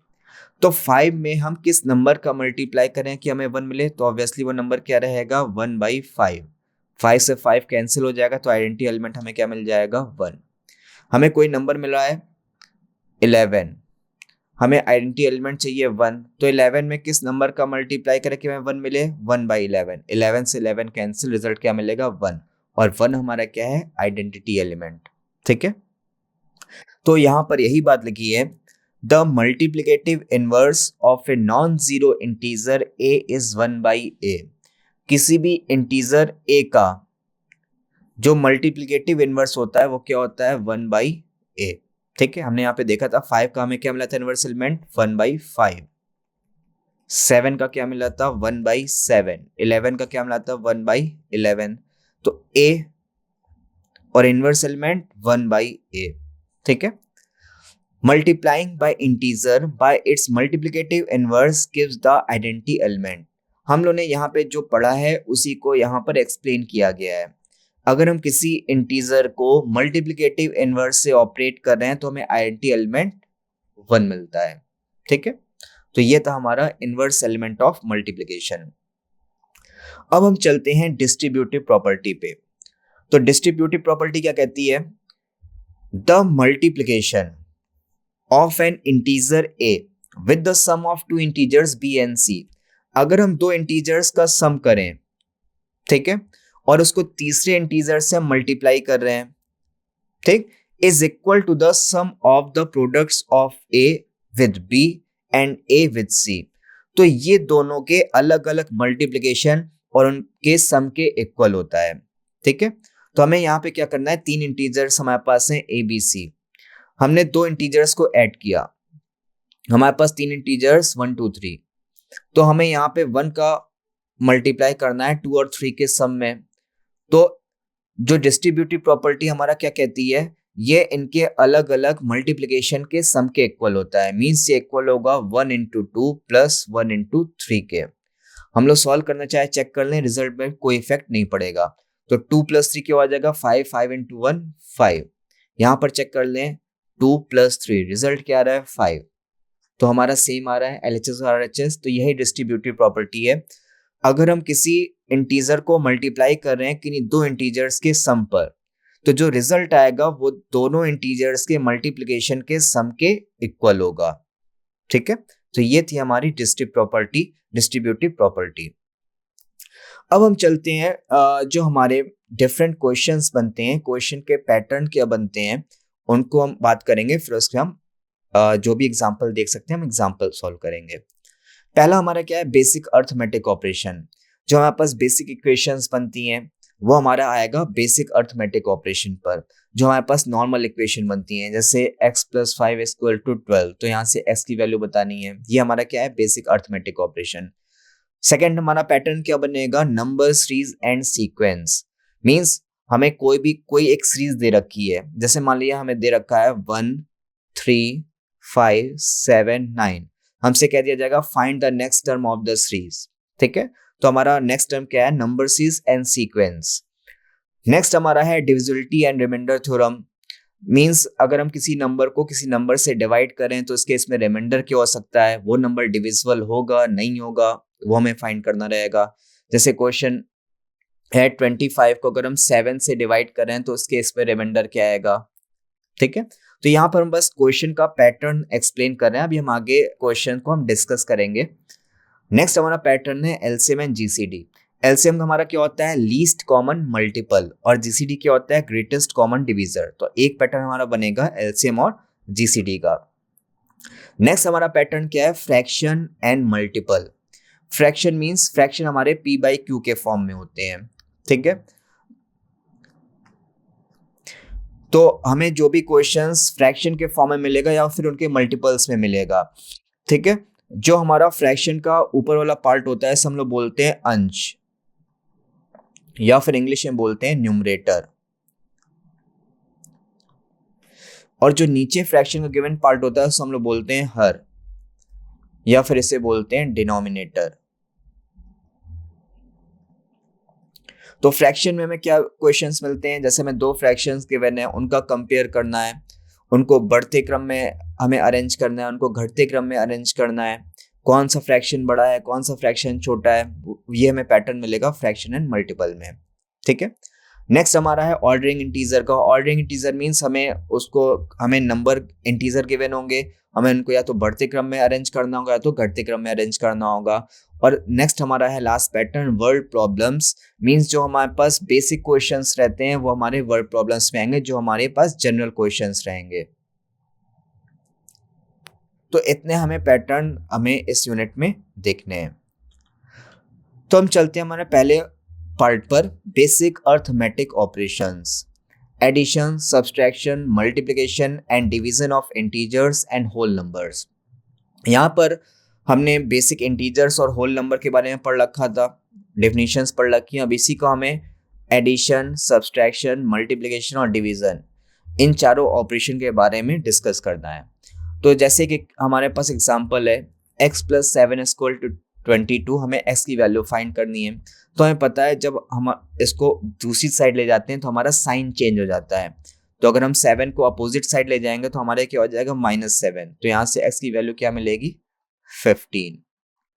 [SPEAKER 1] तो 5 में हम किस नंबर का मल्टीप्लाई करें कि हमें 1 मिले, तो ऑब्वियसली वो नंबर क्या रहेगा, 1/5। 5 से 5 कैंसिल हो जाएगा तो आइडेंटिटी एलिमेंट हमें क्या मिल जाएगा, 1। हमें कोई नंबर मिला है 11, हमें आइडेंटिटी एलिमेंट चाहिए 1, तो 11 में किस नंबर का मल्टीप्लाई करें कि हमें 1 मिले, 1/11। 11 से 11 कैंसिल, रिजल्ट क्या मिलेगा, 1। और 1 हमारा क्या है, आइडेंटिटी एलिमेंट। ठीक है, तो यहां पर यही बात लिखी है, the multiplicative inverse of a non zero integer a is 1/a। किसी भी इंटीजर a का जो मल्टीप्लिकेटिव इनवर्स होता है वो क्या होता है, 1/a। ठीक है, हमने यहाँ पे देखा था 5 का हमें क्या मिला था इनवर्स एलिमेंट, 1/5। 7 का क्या मिला था, 1/7। 11 का क्या मिला था, 1/11। तो a और इनवर्स एलिमेंट 1/a। ठीक है, multiplying by integer by it's multiplicative inverse gives the identity element. हम लोग ने यहाँ पे जो पढ़ा है उसी को यहाँ पर एक्सप्लेन किया गया है। अगर हम किसी इंटीजर को मल्टीप्लिकेटिव इनवर्स से ऑपरेट कर रहे हैं तो हमें आइडेंटिटी एलिमेंट 1 मिलता है। ठीक है, तो ये था हमारा इनवर्स एलिमेंट ऑफ मल्टीप्लिकेशन। अब हम चलते हैं डिस्ट्रीब्यूटिव प्रॉपर्टी पे। तो डिस्ट्रीब्यूटिव प्रॉपर्टी क्या कहती है, the multiplication of an integer a with the sum of two integers b and c। अगर हम दो इंटीजर्स का सम करें, ठीक है, और उसको तीसरे इंटीजर से हम मल्टीप्लाई कर रहे हैं, ठीक, is equal to the sum of the products of a with b and a with c। तो ये दोनों के अलग अलग मल्टीप्लिकेशन और उनके सम के इक्वल होता है। ठीक है, तो हमें यहाँ पे क्या करना है, तीन इंटीजर्स हमारे पास हैं a b c, हमने दो इंटीजर्स को ऐड किया, हमारे पास तीन इंटीजर्स 1 2 3। तो हमें यहाँ पे 1 का मल्टीप्लाई करना है 2 और 3 के सम में। तो जो डिस्ट्रीब्यूटिव प्रॉपर्टी हमारा क्या कहती है, ये इनके अलग अलग मल्टीप्लिकेशन के सम के इक्वल होता है। मींस ये इक्वल होगा 1 × 2 + 1 × 3 के। हम लोग सॉल्व करना चाहे चेक कर लें, रिजल्ट में कोई इफेक्ट नहीं पड़ेगा। तो 2 + 3 क्या हो जाएगा, 5। 5 × 1 5। यहाँ पर चेक कर लें, 2 + 3, रिजल्ट क्या आ रहा है, 5। तो हमारा सेम आ रहा है LHS और RHS। तो यही डिस्ट्रीब्यूटिव प्रॉपर्टी है। अगर हम किसी इंटीजर को मल्टीप्लाई कर रहे हैं किन्हीं दो इंटीजर्स के सम पर, तो जो रिजल्ट आएगा वो दोनों इंटीजर्स के मल्टीप्लिकेशन के सम के इक्वल होगा। ठीक है, तो ये थी हमारी डिस्ट्रीब्यूटिव प्रॉपर्टी। अब हम चलते हैं जो हमारे डिफरेंट क्वेश्चंस बनते हैं, क्वेश्चन के पैटर्न क्या बनते हैं उनको हम बात करेंगे। फिर उसके हम जो भी एग्जाम्पल देख सकते हैं हम एग्जाम्पल सॉल्व करेंगे। पहला हमारा क्या है, बेसिक अर्थमेटिक ऑपरेशन। जो हमारे पास बेसिक इक्वेशंस बनती हैं वो हमारा आएगा बेसिक अर्थमेटिक ऑपरेशन पर। जो हमारे पास नॉर्मल इक्वेशन बनती हैं जैसे x + 5 = 12, तो यहाँ से x की वैल्यू बतानी है, ये हमारा क्या है, बेसिक अर्थमेटिक ऑपरेशन। सेकेंड हमारा पैटर्न क्या बनेगा, number series and sequence. Means हमें कोई एक सीरीज दे रखी है, जैसे मान लिया हमें दे रखा है 1 3 5 7 9। हमसे कह दिया जाएगा find the next term of the series. ठीक है, तो हमारा नेक्स्ट टर्म क्या है, number series and sequence. Next हमारा है divisibility and remainder theorem. Means अगर हम किसी नंबर को किसी नंबर से डिवाइड करें तो इसके इसमें रिमाइंडर क्या हो सकता है, वो नंबर डिविजिबल होगा नहीं होगा वो हमें फाइंड करना रहेगा। जैसे क्वेश्चन है 25 को अगर हम 7 से डिवाइड करें तो उसके इसमें रिमाइंडर क्या आएगा। ठीक है, तो यहाँ पर हम बस क्वेश्चन का पैटर्न एक्सप्लेन कर रहे हैं, अभी हम आगे क्वेश्चन को हम डिस्कस करेंगे। नेक्स्ट हमारा पैटर्न है एलसीएम एंड जीसीडी। एलसीएम हमारा क्या होता है, लीस्ट कॉमन मल्टीपल, और जीसीडी क्या होता है, ग्रेटेस्ट कॉमन डिवीजर। तो एक पैटर्न हमारा बनेगा एलसीएम और जीसीडी का। नेक्स्ट हमारा पैटर्न क्या है, fraction and multiple. Fraction means fraction हमारे p/q के फॉर्म में होते हैं। ठीक है, तो हमें जो भी क्वेश्चंस फ्रैक्शन के फॉर्म में मिलेगा या फिर उनके मल्टीपल्स में मिलेगा, ठीक है। जो हमारा फ्रैक्शन का ऊपर वाला पार्ट होता है हम लोग बोलते हैं अंश, या फिर इंग्लिश में बोलते हैं न्यूमरेटर। और जो नीचे फ्रैक्शन का गिवन पार्ट होता है हम लोग बोलते हैं हर, या फिर इसे बोलते हैं डिनोमिनेटर। तो फ्रैक्शन में हमें क्या क्वेश्चंस मिलते हैं, जैसे हमें दो फ्रैक्शंस गिवन है, उनका कंपेयर करना है, उनको बढ़ते क्रम में हमें अरेंज करना है, उनको घटते क्रम में अरेंज करना है, कौन सा फ्रैक्शन बड़ा है कौन सा फ्रैक्शन छोटा है, ये हमें पैटर्न मिलेगा फ्रैक्शन एंड मल्टीपल में, ठीक है। नेक्स्ट हमारा है ऑर्डरिंग इंटीजर का। ऑर्डरिंग इंटीजर मीन्स हमें नंबर इंटीजर गिवन होंगे, हमें उनको या तो बढ़ते क्रम में अरेंज करना होगा या तो घटते क्रम में अरेंज करना होगा। और नेक्स्ट हमारा है last pattern word problems, means जो हमारे पास बेसिक क्वेश्चंस रहते हैं वो हमारे वर्ड प्रॉब्लम्स में आएंगे, जो हमारे पास जनरल क्वेश्चंस रहेंगे। तो इतने हमें पैटर्न हमें इस यूनिट में देखने हैं। तो हम चलते हैं हमारे पहले पार्ट पर, basic arithmetic operations, addition, subtraction, multiplication and division of integers and whole numbers. यहाँ पर हमने बेसिक इंटीजर्स और होल नंबर के बारे में पढ़ रखा था, डेफिनेशंस पढ़ रखी हैं। अब इसी को हमें एडिशन, सब्सट्रैक्शन, मल्टीप्लिकेशन और डिवीजन, इन चारों ऑपरेशन के बारे में डिस्कस करना है। तो जैसे कि हमारे पास एग्जांपल है x + 7 = 22, हमें x की वैल्यू फाइंड करनी है। तो हमें पता है जब हम इसको दूसरी साइड ले जाते हैं तो हमारा साइन चेंज हो जाता है। तो अगर हम 7 को अपोजिट साइड ले जाएंगे तो हमारे क्या हो जाएगा -7। तो यहाँ से x की वैल्यू क्या मिलेगी 15।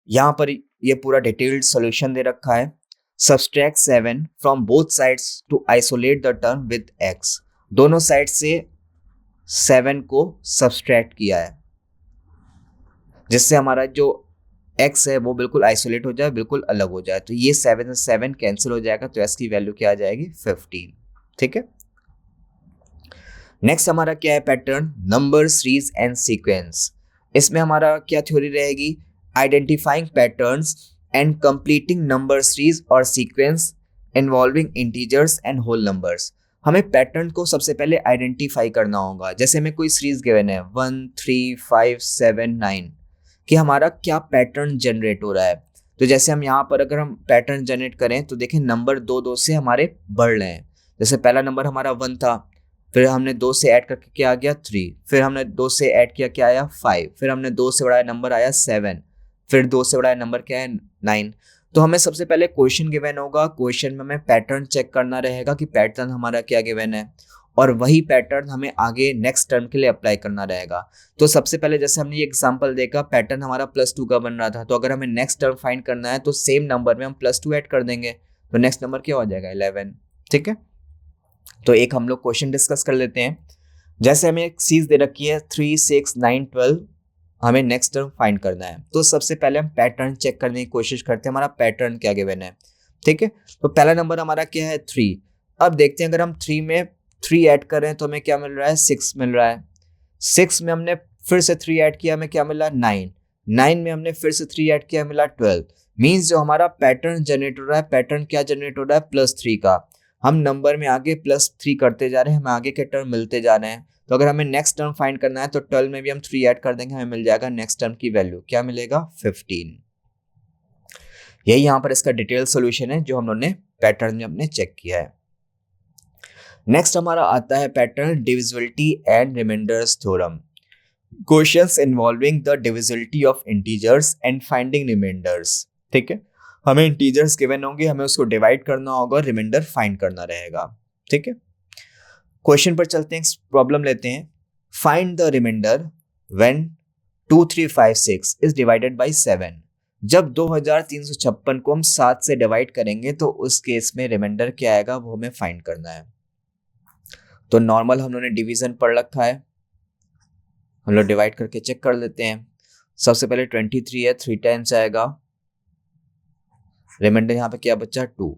[SPEAKER 1] यहाँ पर ये पूरा डिटेल्ड सॉल्यूशन दे रखा है। Subtract 7 from both sides to isolate the term with x। दोनों साइड से 7 को सब्सट्रैक्ट किया है जिससे हमारा जो x है वो बिल्कुल आइसोलेट हो जाए, बिल्कुल अलग हो जाए। तो ये 7 से 7 कैंसिल हो जाएगा, तो s की वैल्यू क्या आ जाएगी 15, ठीक है। नेक्स्ट हमारा क्या है pattern, number series and sequence. इसमें हमारा क्या थ्योरी रहेगी, identifying patterns and completing number series और sequence involving integers and whole numbers. हमें पैटर्न को सबसे पहले आइडेंटिफाई करना होगा। जैसे हमें कोई सीरीज गिवन है 1 3 5 7 9, कि हमारा क्या पैटर्न जनरेट हो रहा है। तो जैसे हम यहाँ पर अगर हम पैटर्न जनरेट करें तो देखें नंबर 2 से हमारे बढ़ रहे हैं। जैसे पहला नंबर हमारा 1 था, फिर हमने 2 से ऐड करके क्या आ गया 3, फिर हमने 2 से ऐड किया क्या आया 5, फिर हमने 2 से बढ़ाया नंबर आया 7, फिर 2 से बढ़ाया नंबर क्या है 9। तो हमें सबसे पहले क्वेश्चन गिवन होगा, क्वेश्चन में हमें पैटर्न चेक करना रहेगा कि पैटर्न हमारा क्या गिवन है, और वही पैटर्न हमें आगे नेक्स्ट टर्म के लिए अप्लाई करना रहेगा। तो सबसे पहले जैसे हमने ये एग्जांपल देखा, पैटर्न हमारा +2 का बन रहा था, तो अगर हमें नेक्स्ट टर्म फाइंड करना है तो सेम नंबर में हम +2 ऐड कर देंगे, तो नेक्स्ट नंबर क्या हो जाएगा 11, ठीक है। तो एक हम लोग क्वेश्चन डिस्कस कर लेते हैं। जैसे हमें एक चीज दे रखी है 3 6 9 12, हमें नेक्स्ट टर्म फाइंड करना है। तो सबसे पहले हम पैटर्न चेक करने की कोशिश करते हैं, हमारा पैटर्न क्या गिवन है, ठीक है। तो पहला नंबर हमारा क्या है 3। अब देखते हैं अगर हम 3 में 3 ऐड करें तो हमें क्या मिल रहा है 6 मिल रहा है। 6 में हमने फिर से 3 ऐड किया, हमें क्या मिला 9। 9 में हमने फिर से 3 ऐड किया, मिला 12। मीन्स जो हमारा पैटर्न जनरेट हो रहा है, पैटर्न क्या जनरेट हो रहा है +3 का। हम नंबर में आगे +3 करते जा रहे हैं, हमें आगे के टर्म मिलते जा रहे हैं। तो अगर हमें नेक्स्ट टर्म फाइंड करना है तो 12 में भी हम 3 ऐड कर देंगे, हमें मिल जाएगा नेक्स्ट टर्म की वैल्यू क्या मिलेगा 15। यही यहाँ पर इसका डिटेल सॉल्यूशन है जो हम लोगों ने पैटर्न में हमने चेक किया है। नेक्स्ट हमारा आता है pattern divisibility and remainders theorem, questions involving the divisibility of integers and finding remainders, ठीक है। हमें इंटीजर्स गिवन होंगे, हमें उसको डिवाइड करना होगा, रिमाइंडर फाइंड करना रहेगा, ठीक है। क्वेश्चन पर चलते हैं, प्रॉब्लम लेते हैं। Find the remainder when 2356 is divided by 7। जब 2356 को हम 7 से डिवाइड करेंगे तो उस केस में रिमाइंडर क्या आएगा वो हमें फाइंड करना है। तो नॉर्मल हम लोगों ने डिवीजन पढ़ रखा है, हम लोग डिवाइड करके चेक कर लेते हैं। सबसे पहले 23 है, 3 टाइम्स आएगा, रिमाइंडर यहाँ पे क्या बचा 2,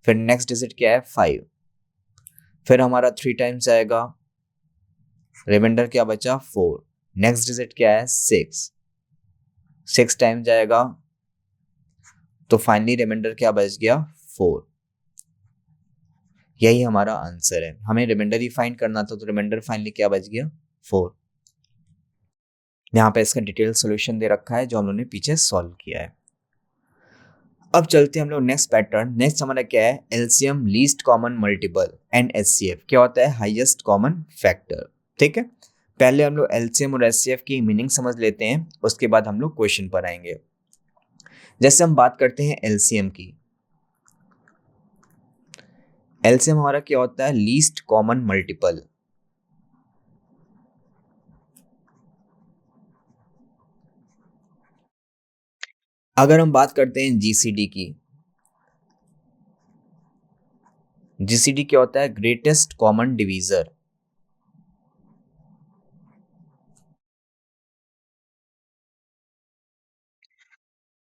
[SPEAKER 1] फिर नेक्स्ट डिजिट क्या है 5, फिर हमारा 3 टाइम्स आएगा, रिमाइंडर क्या बचा 4, नेक्स्ट डिजिट क्या है 6 टाइम्स जाएगा, तो फाइनली रिमाइंडर क्या बच गया 4। यही हमारा आंसर है। हमें रिमाइंडर ही फाइंड करना था, तो रिमाइंडर फाइनली क्या बच गया, 4। यहाँ पे इसका डिटेल सॉल्यूशन दे रखा है जो हम लोगों ने पीछे सॉल्व किया है। अब चलते हैं हम लोग नेक्स्ट पैटर्न। नेक्स्ट हमारा क्या है, LCM least common multiple and HCF क्या होता है, हाईएस्ट कॉमन फैक्टर। ठीक है, पहले हम लोग एलसीएम और एचसीएफ की मीनिंग समझ लेते हैं, उसके बाद हम लोग क्वेश्चन पर आएंगे। जैसे हम बात करते हैं एलसीएम की, एलसीएम हमारा क्या होता है, लीस्ट कॉमन मल्टीपल। अगर हम बात करते हैं जीसीडी की, जीसीडी क्या होता है, ग्रेटेस्ट कॉमन डिवीजर।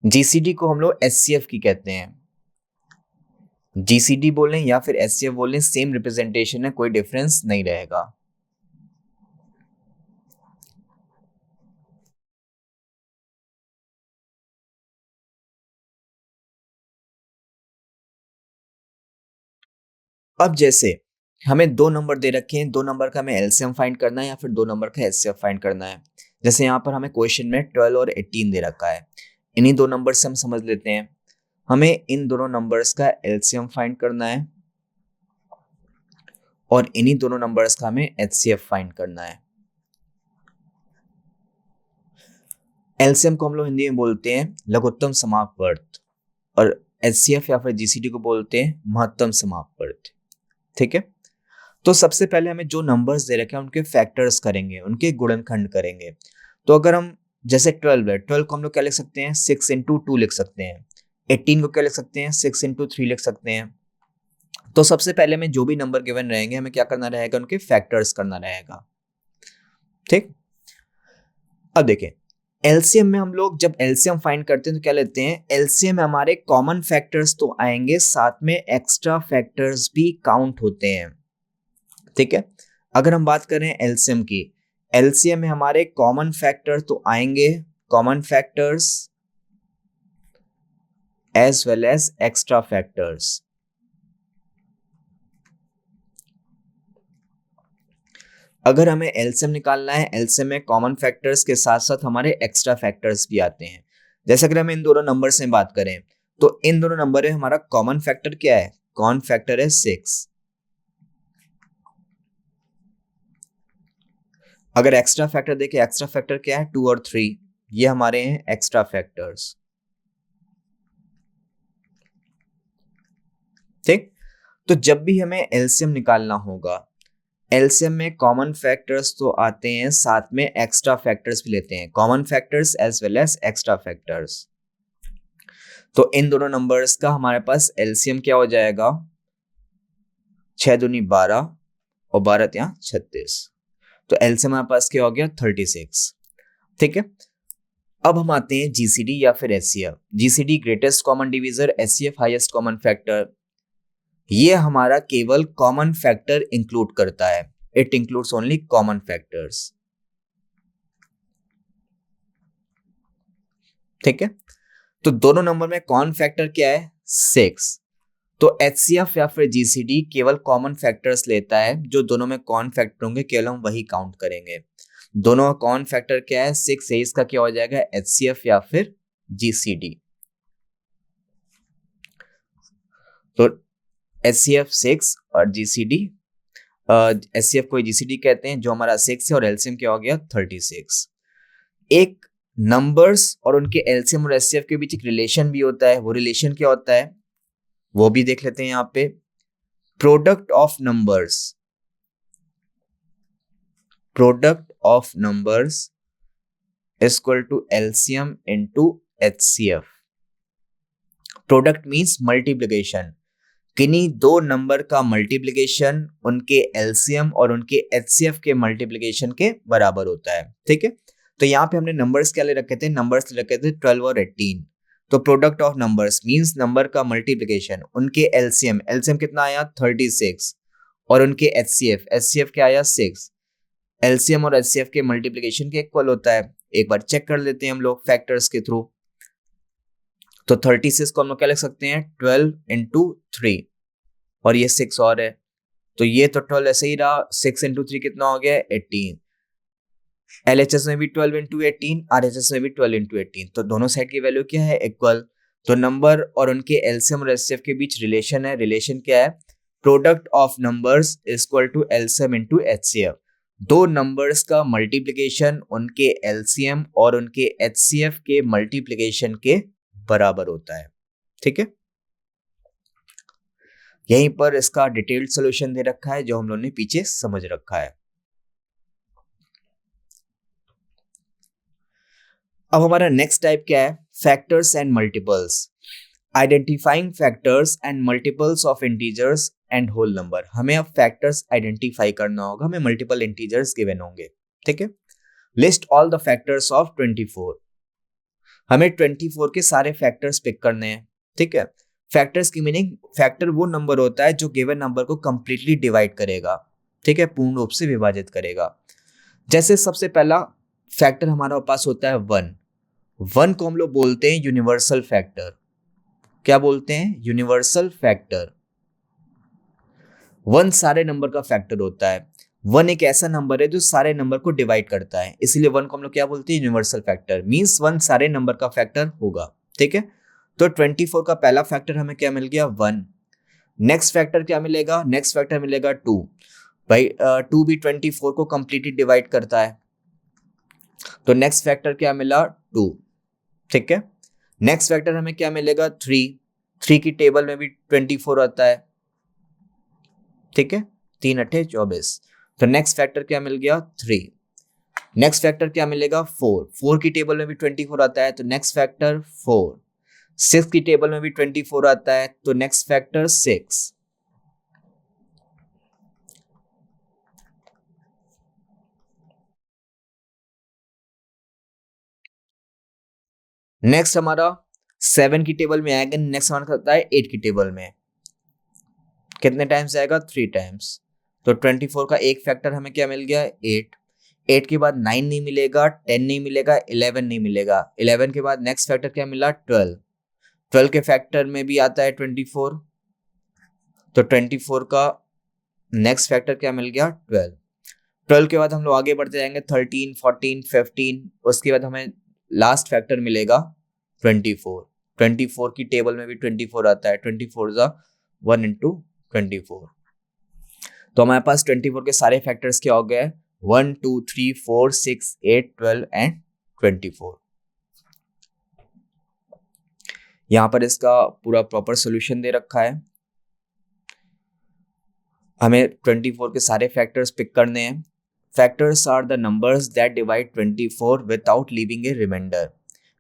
[SPEAKER 1] जीसीडी को हम लोग एचसीएफ की कहते हैं। जीसीडी बोलें या फिर एचसीएफ बोलें, सेम रिप्रेजेंटेशन है, कोई डिफरेंस नहीं रहेगा। अब जैसे हमें दो नंबर दे रखे हैं, दो नंबर का हमें एलसीएम फाइंड करना है या फिर दो नंबर का एचसीएफ फाइंड करना है। जैसे यहाँ पर हमें क्वेश्चन में 12 और 18 दे रखा है, इन्हीं दो नंबर से हम समझ लेते हैं। हमें इन दोनों नंबर्स का एलसीएम फाइंड करना है और इन्हीं दोनों नंबर्स का हमें एचसीएफ फाइंड करना है। एलसीएम को हम लोग हिंदी में बोलते हैं लघुत्तम समापवर्त और एचसीएफ या फिर जीसीडी को बोलते हैं महत्तम समापवर्त। ठीक है, तो सबसे पहले हमें जो नंबर्स दे रखे हैं उनके फैक्टर्स करेंगे, उनके गुणनखंड करेंगे। तो अगर हम जैसे 12 है, 12 को हम लोग क्या लिख सकते हैं, 6 इंटू 2 लिख सकते हैं। 18 को क्या लिख सकते हैं, 6 इंटू 3 लिख सकते हैं। तो सबसे पहले में जो भी नंबर गिवन रहेंगे हमें क्या करना रहेगा, उनके फैक्टर्स करना रहेगा। ठीक, अब देखें एलसीएम में हम लोग जब एलसीएम फाइंड करते हैं तो क्या लेते हैं, एलसीएम में हमारे कॉमन फैक्टर्स तो आएंगे, साथ में एक्स्ट्रा फैक्टर्स भी काउंट होते हैं। ठीक है, अगर हम बात करें एलसीएम की, एलसीएम में हमारे कॉमन फैक्टर तो आएंगे, common factors as well as extra factors. अगर हमें एलसीएम निकालना है, एलसीएम में कॉमन फैक्टर्स के साथ साथ हमारे एक्स्ट्रा फैक्टर्स भी आते हैं। जैसे अगर हम इन दोनों नंबर से बात करें तो इन दोनों नंबर में हमारा कॉमन फैक्टर क्या है, कॉमन फैक्टर है 6। अगर एक्स्ट्रा फैक्टर देखें, एक्स्ट्रा फैक्टर क्या है, 2 और 3, ये हमारे हैं एक्स्ट्रा फैक्टर्स। ठीक, तो जब भी हमें एलसीएम निकालना होगा, एलसीएम में कॉमन फैक्टर्स तो आते हैं, साथ में एक्स्ट्रा फैक्टर्स भी लेते हैं, common factors as well as extra factors. तो इन दोनों नंबर्स का हमारे पास एलसीएम क्या हो जाएगा, 6 दूनी 12 और 12 यहाँ 36। तो एलसीएम हमारे पास क्या हो गया, 36। ठीक है, अब हम आते हैं जीसीडी या फिर HCF. GCD greatest common divisor, HCF highest common factor. ये हमारा केवल कॉमन फैक्टर इंक्लूड करता है, it includes only common factors. ठीक है, तो दोनों नंबर में कॉमन फैक्टर क्या है, 6। तो एचसीएफ या फिर जीसीडी केवल कॉमन फैक्टर्स लेता है, जो दोनों में कॉमन फैक्टर होंगे केवल हम वही काउंट करेंगे। दोनों का कॉमन फैक्टर क्या है, 6 है, इसका क्या हो जाएगा, एचसीएफ या फिर जीसीडी। तो एचसीएफ 6 और जीसीडी, एचसीएफ को जीसीडी कहते हैं, जो हमारा 6 है, और एलसीएम क्या हो गया, 36। एक नंबर्स और उनके एलसीएम और एचसीएफ के बीच एक रिलेशन भी होता है, वो रिलेशन क्या होता है वो भी देख लेते हैं यहाँ पे। Product of numbers, product of numbers is equal to LCM into HCF. Product means multiplication, किन्हीं दो नंबर का मल्टीप्लिकेशन उनके एलसीएम और उनके एचसीएफ के मल्टीप्लिकेशन के बराबर होता है। ठीक है, तो यहाँ पे हमने नंबर्स क्या ले रखे थे, नंबर्स ले रखे थे 12 और 18। तो product of numbers means number का मल्टीप्लिकेशन, उनके एलसीएम, एलसीएम कितना आया 36, और उनके एचसीएफ, एचसीएफ क्या आया 6। एलसीएम और एचसीएफ के मल्टीप्लिकेशन के इक्वल होता है। एक बार चेक कर लेते हैं हम लोग फैक्टर्स के थ्रू। तो 36 को हम लोग क्या लिख सकते हैं, 12 इंटू 3, और ये 6 और है, तो ये तो 12 ऐसे ही रहा, 6 इंटू 3 कितना हो गया 18। LHS में भी 12 इंटू 18, RHS में भी 12 इंटू 18, तो दोनों साइड की वैल्यू क्या है इक्वल। तो नंबर और उनके एलसीएम और एचसीएफ के बीच रिलेशन है, रिलेशन क्या है, product of numbers equal to LCM into HCF. दो नंबर्स का मल्टीप्लिकेशन उनके एलसीएम और उनके एचसीएफ के मल्टीप्लिकेशन के बराबर होता है। ठीक है, यहीं पर इसका डिटेल्ड सॉल्यूशन दे रखा है जो हम लोगों ने पीछे समझ रखा है। अब हमारा नेक्स्ट टाइप क्या है, factors and multiples. Identifying factors and multiples of integers and whole number. हमें अब फैक्टर्स आइडेंटिफाई करना होगा, हमें मल्टीपल इंटीजर्स गिवन होंगे। ठीक है, list all the factors of 24। हमें 24 के सारे फैक्टर्स पिक करने हैं। ठीक है, फैक्टर्स की मीनिंग, फैक्टर वो नंबर होता है जो गिवन नंबर को कंप्लीटली डिवाइड करेगा। ठीक है, पूर्ण रूप से विभाजित करेगा। जैसे सबसे पहला फैक्टर हमारा पास होता है 1। 1 को हम लोग बोलते हैं यूनिवर्सल फैक्टर। क्या बोलते हैं, यूनिवर्सल फैक्टर। 1 सारे नंबर का फैक्टर होता है। 1 एक ऐसा नंबर है जो सारे नंबर को डिवाइड करता है, इसीलिए 1 को हम लोग क्या बोलते हैं, यूनिवर्सल फैक्टर। मींस 1 सारे नंबर का फैक्टर होगा। ठीक है, तो 24 का पहला फैक्टर हमें क्या मिल गया, 1। नेक्स्ट फैक्टर क्या मिलेगा, नेक्स्ट फैक्टर मिलेगा 2। भाई 2 भी 24 को कंप्लीटली डिवाइड करता है, तो नेक्स्ट फैक्टर क्या मिला, 2। ठीक है, नेक्स्ट फैक्टर हमें क्या मिलेगा, 3। 3 की टेबल में भी 24 आता है। ठीक है, 3 अट्ठे 24, तो नेक्स्ट फैक्टर क्या मिल गया, 3। नेक्स्ट फैक्टर क्या मिलेगा, 4। 4 की टेबल में भी 24 आता है, तो नेक्स्ट फैक्टर 4। 6 की टेबल में भी 24 आता है, तो नेक्स्ट फैक्टर 6। नेक्स्ट हमारा 7 की टेबल में आएगा, नेक्स्ट हमारा आता है 8 की टेबल में। कितने टाइम्स आएगा, 3 टाइम्स। तो 24 का एक फैक्टर हमें क्या मिल गया, 8। 8 के बाद 9 नहीं मिलेगा, 10 नहीं मिलेगा, 11 नहीं मिलेगा। 11 के बाद नेक्स्ट फैक्टर क्या मिला, 12। 12 के फैक्टर में भी आता है 24, तो 24 का नेक्स्ट फैक्टर क्या मिल गया, 12। 12 के बाद हम लोग आगे बढ़ते जाएंगे, 13, 14, 15, उसके बाद हमें लास्ट फैक्टर मिलेगा 24। 24 की टेबल में भी 24 आता है, 24 ज़ा 1 इंटू 24। तो हमारे पास 24 के सारे फैक्टर्स क्या हो गए, 1, 2, 3, 4, 6, 8, 12 एंड 24। यहाँ पर इसका पूरा प्रॉपर सोल्यूशन दे रखा है। हमें 24 के सारे फैक्टर्स पिक करने हैं। Factors are the numbers that divide 24 without leaving a remainder.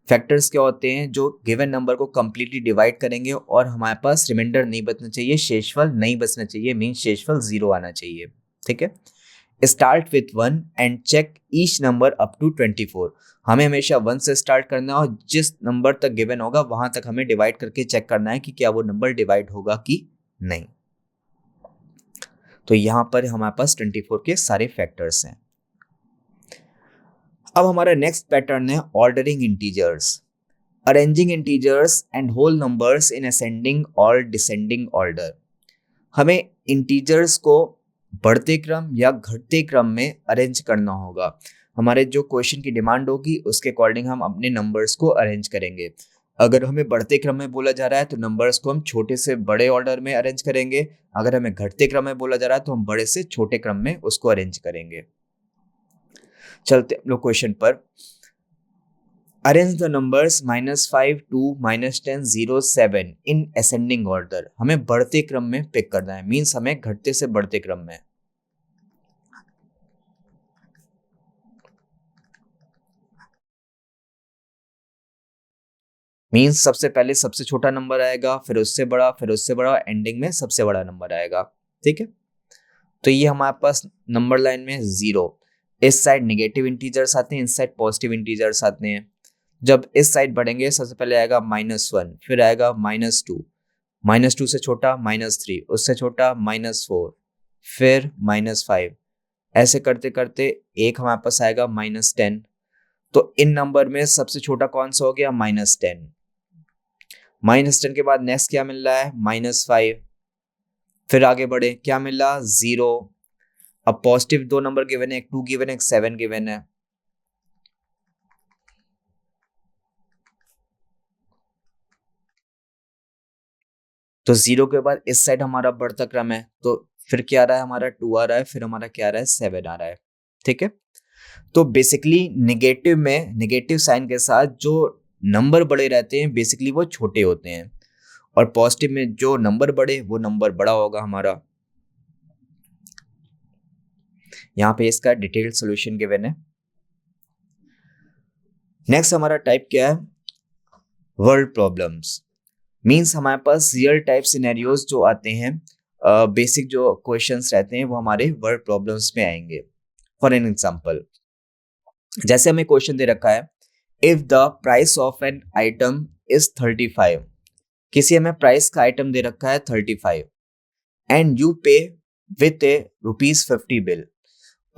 [SPEAKER 1] Factors क्या होते हैं जो गिवन नंबर को कंप्लीटली डिवाइड करेंगे और हमारे पास रिमाइंडर नहीं बचना चाहिए, शेषफल नहीं बचना चाहिए, मींस शेषफल 0 आना चाहिए। ठीक है, start with 1 and check each number up to 24। हमें हमेशा 1 से स्टार्ट करना है और जिस नंबर तक गिवन होगा वहां तक हमें डिवाइड करके चेक करना है कि क्या वो नंबर डिवाइड होगा कि नहीं। तो यहां पर हमारे पास 24 के सारे फैक्टर्स हैं। अब हमारा नेक्स्ट पैटर्न है ordering integers, arranging integers and whole numbers in ascending और डिसेंडिंग ऑर्डर। हमें इंटीजर्स को बढ़ते क्रम या घटते क्रम में अरेंज करना होगा। हमारे जो क्वेश्चन की डिमांड होगी उसके अकॉर्डिंग हम अपने नंबर्स को अरेंज करेंगे। अगर हमें बढ़ते क्रम में बोला जा रहा है तो नंबर्स को हम छोटे से बड़े ऑर्डर में अरेंज करेंगे। अगर हमें घटते क्रम में बोला जा रहा है तो हम बड़े से छोटे क्रम में उसको अरेंज करेंगे। चलते हम लोग क्वेश्चन पर। Arrange the numbers -5, 2, -10, 0, 7 in ascending order. हमें बढ़ते क्रम में पिक करना है, मीन्स हमें घटते से बढ़ते क्रम में। मीन्स सबसे पहले सबसे छोटा नंबर आएगा, फिर उससे बड़ा, फिर उससे बड़ा, एंडिंग में सबसे बड़ा नंबर आएगा। ठीक है, तो ये हमारे पास नंबर लाइन में 0। इस साइड नेगेटिव इंटीजर्स आते हैं, इस साइड पॉजिटिव इंटीजर्स आते हैं। जब इस साइड बढ़ेंगे सबसे पहले आएगा -1, फिर आएगा -2, -2 से छोटा -3, उससे छोटा -4, फिर -5। ऐसे करते करते एक हमारे पास आएगा -10। तो इन नंबर में सबसे छोटा कौन सा हो गया, -10। -10 के बाद नेक्स्ट क्या मिल रहा है, -5, फिर आगे बढ़े, क्या मिला 0। अब पॉजिटिव 2 नंबर गिवन है, एक 2 गिवन है, एक 7 गिवन है। तो 0 के बाद इस साइड हमारा बढ़ता क्रम है, तो फिर क्या आ रहा है हमारा 2 आ रहा है, फिर हमारा क्या आ रहा है 7 आ रहा है। ठीक है, तो बेसिकली नेगेटिव में नेगेटिव साइन के साथ जो नंबर बड़े रहते हैं बेसिकली वो छोटे होते हैं, और पॉजिटिव में जो नंबर बड़े वो नंबर बड़ा होगा हमारा। यहाँ पे इसका डिटेल्ड सॉल्यूशन गिवन है। नेक्स्ट हमारा टाइप क्या है, वर्ल्ड प्रॉब्लम्स। मीन्स हमारे पास रियल टाइप सिनेरियोज जो आते हैं, बेसिक जो क्वेश्चंस रहते हैं वो हमारे वर्ड प्रॉब्लम्स में आएंगे। फॉर एन एग्जांपल, जैसे हमें क्वेश्चन दे रखा है, if the price of an item is 35, किसी हमें प्राइस का आइटम दे रखा है 35, एंड यू पे विथ ए ₹50 बिल,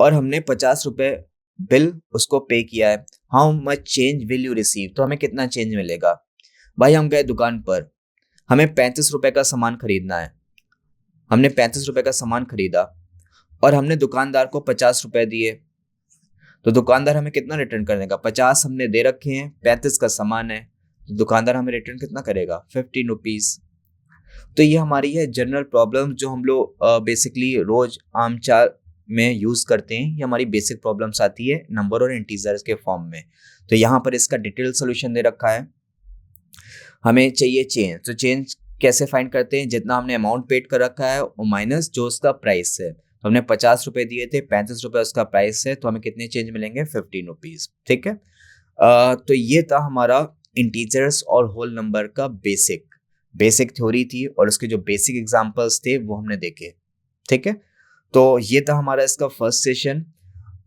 [SPEAKER 1] और हमने 50 रुपए बिल उसको पे किया है, how much change will you receive, तो हमें कितना चेंज मिलेगा। भाई हम गए दुकान पर, हमें 35 रुपए का सामान खरीदना है, हमने 35 रुपए का सामान खरीदा और हमने दुकानदार को 50 रुपए दिए, तो दुकानदार हमें कितना रिटर्न कर देगा, 50 हमने दे रखे हैं, 35 का सामान है, तो दुकानदार हमें रिटर्न कितना करेगा, 15 रुपीज। तो ये हमारी है जनरल प्रॉब्लम जो हम लोग बेसिकली रोज आम चाल में यूज करते हैं। ये हमारी बेसिक प्रॉब्लम्स आती है नंबर और इंटीजर्स के फॉर्म में। तो यहाँ पर इसका डिटेल सोल्यूशन दे रखा है। हमें चाहिए चेंज, तो चेंज कैसे फाइंड करते हैं, जितना हमने अमाउंट पेड कर रखा है और माइनस जो उसका प्राइस है, तो हमने 50 रुपए दिए थे, 35 रुपए उसका प्राइस है, तो हमें कितने चेंज मिलेंगे, 15 रुपीज। ठीक है, तो ये था हमारा इंटीजर्स और होल नंबर का बेसिक थ्योरी थी, और उसके जो बेसिक एग्जांपल्स थे वो हमने देखे। ठीक है, तो ये था हमारा इसका फर्स्ट सेशन।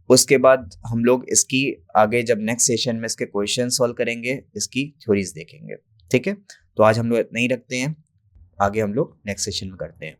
[SPEAKER 1] उसके बाद हम लोग इसकी आगे जब नेक्स्ट सेशन में इसके क्वेश्चन सॉल्व करेंगे, इसकी थ्योरीज देखेंगे। ठीक है, तो आज हम लोग इतना ही रखते हैं, आगे हम लोग नेक्स्ट सेशन में करते हैं।